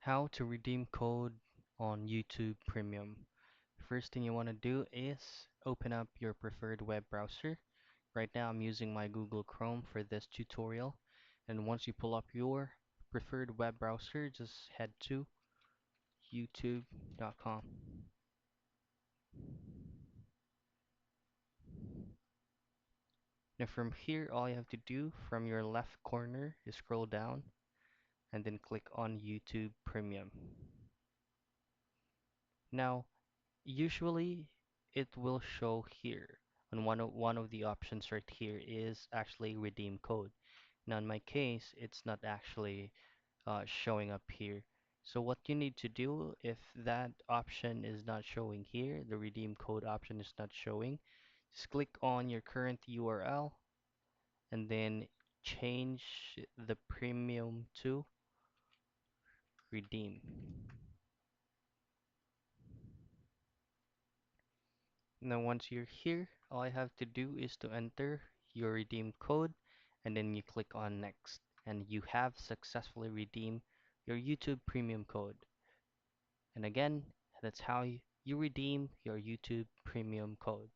How to redeem code on YouTube Premium. First thing you want to do is open up your preferred web browser. Right now I'm using my Google Chrome for this tutorial. And once you pull up your preferred web browser, just head to youtube.com. Now from here, all you have to do from your left corner is scroll down and then click on YouTube Premium. Now, usually it will show here, and one of the options right here is actually redeem code. Now in my case, it's not actually showing up here. So what you need to do if that option is not showing here, the redeem code option is not showing, just click on your current URL and then change the premium to redeem. Now once you're here, all I have to do is to enter your redeem code and then you click on next and you have successfully redeemed your YouTube premium code. And again, that's how you redeem your YouTube premium code.